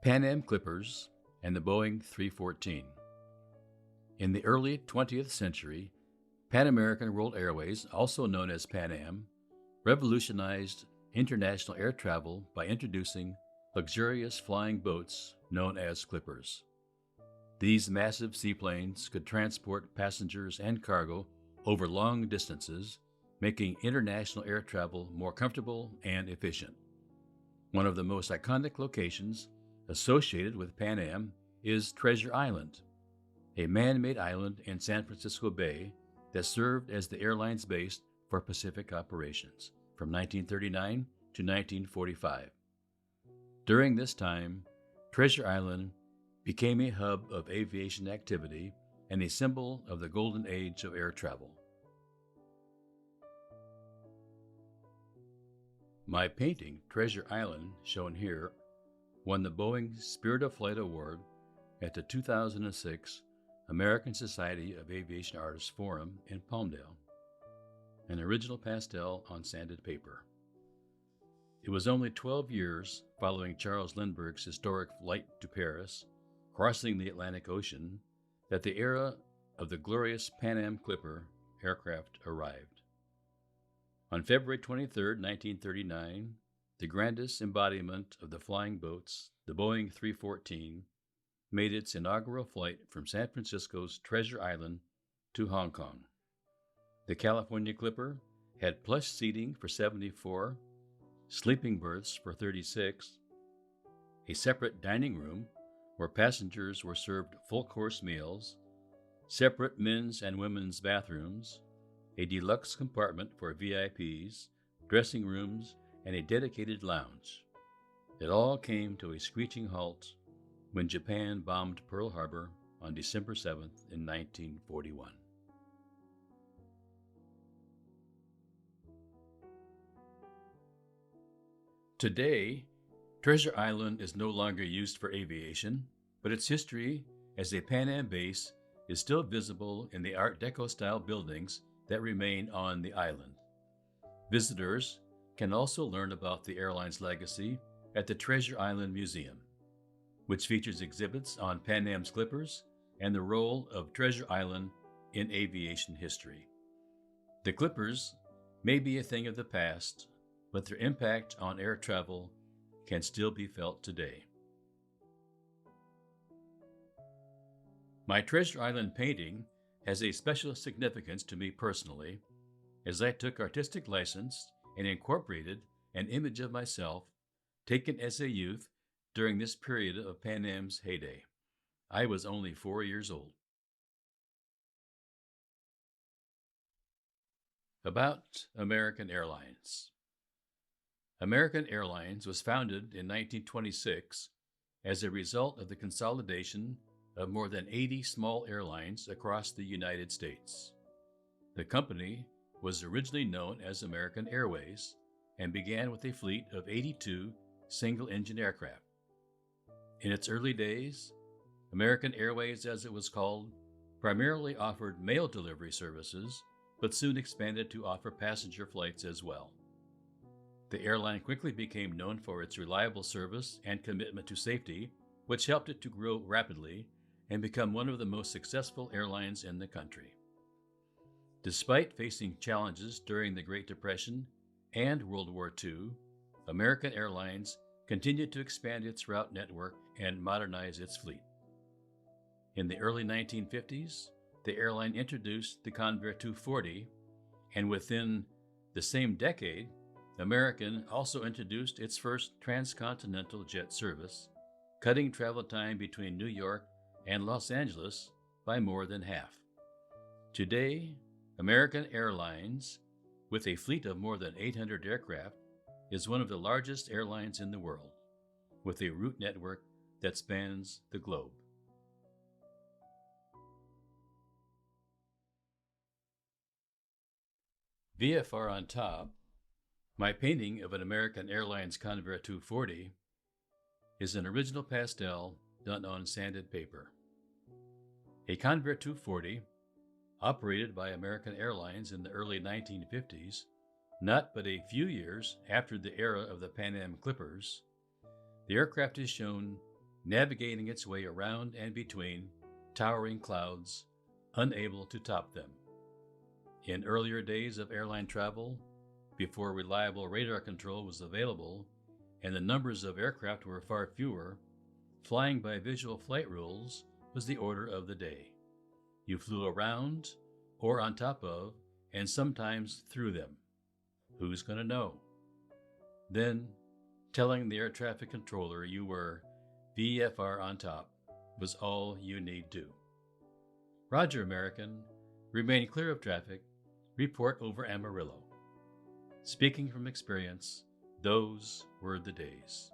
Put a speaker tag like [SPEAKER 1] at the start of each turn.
[SPEAKER 1] Pan Am Clippers and the Boeing 314. In the early 20th century, Pan American World Airways, also known as Pan Am, revolutionized international air travel by introducing luxurious flying boats known as clippers. These massive seaplanes could transport passengers and cargo over long distances, making international air travel more comfortable and efficient. One of the most iconic locations associated with Pan Am is Treasure Island, a man-made island in San Francisco Bay that served as the airline's base for Pacific operations from 1939 to 1945. During this time, Treasure Island became a hub of aviation activity and a symbol of the golden age of air travel. My painting, Treasure Island, shown here, won the Boeing Spirit of Flight Award at the 2006 American Society of Aviation Artists Forum in Palmdale, an original pastel on sanded paper. It was only 12 years following Charles Lindbergh's historic flight to Paris, crossing the Atlantic Ocean, that the era of the glorious Pan Am Clipper aircraft arrived. On February 23, 1939, the grandest embodiment of the flying boats, the Boeing 314, made its inaugural flight from San Francisco's Treasure Island to Hong Kong. The California Clipper had plush seating for 74, sleeping berths for 36, a separate dining room where passengers were served full-course meals, separate men's and women's bathrooms, a deluxe compartment for VIPs, dressing rooms, and a dedicated lounge. It all came to a screeching halt when Japan bombed Pearl Harbor on December 7th in 1941. Today, Treasure Island is no longer used for aviation, but its history as a Pan Am base is still visible in the Art Deco-style buildings that remain on the island. Visitors can also learn about the airline's legacy at the Treasure Island Museum, which features exhibits on Pan Am's Clippers and the role of Treasure Island in aviation history. The Clippers may be a thing of the past, but their impact on air travel can still be felt today. My Treasure Island painting has a special significance to me personally, as I took artistic license and incorporated an image of myself taken as a youth during this period of Pan Am's heyday. I was only 4 years old. About American Airlines. American Airlines was founded in 1926 as a result of the consolidation of more than 80 small airlines across the United States. The company was originally known as American Airways and began with a fleet of 82 single-engine aircraft. In its early days, American Airways, as it was called, primarily offered mail delivery services, but soon expanded to offer passenger flights as well. The airline quickly became known for its reliable service and commitment to safety, which helped it to grow rapidly and become one of the most successful airlines in the country. Despite facing challenges during the Great Depression and World War II, American Airlines continued to expand its route network and modernize its fleet. In the early 1950s, the airline introduced the Convair 240, and within the same decade, American also introduced its first transcontinental jet service, cutting travel time between New York and Los Angeles by more than half. Today, American Airlines, with a fleet of more than 800 aircraft, is one of the largest airlines in the world, with a route network that spans the globe. VFR on top, my painting of an American Airlines Convair 240 is an original pastel done on sanded paper. A Convair 240, operated by American Airlines in the early 1950s, not but a few years after the era of the Pan Am Clippers, the aircraft is shown navigating its way around and between towering clouds, unable to top them. In earlier days of airline travel, before reliable radar control was available and the numbers of aircraft were far fewer, flying by visual flight rules was the order of the day. You flew around or on top of and sometimes through them. Who's going to know? Then, telling the air traffic controller you were VFR on top was all you need do. Roger, American. Remain clear of traffic. Report over Amarillo. Speaking from experience, those were the days.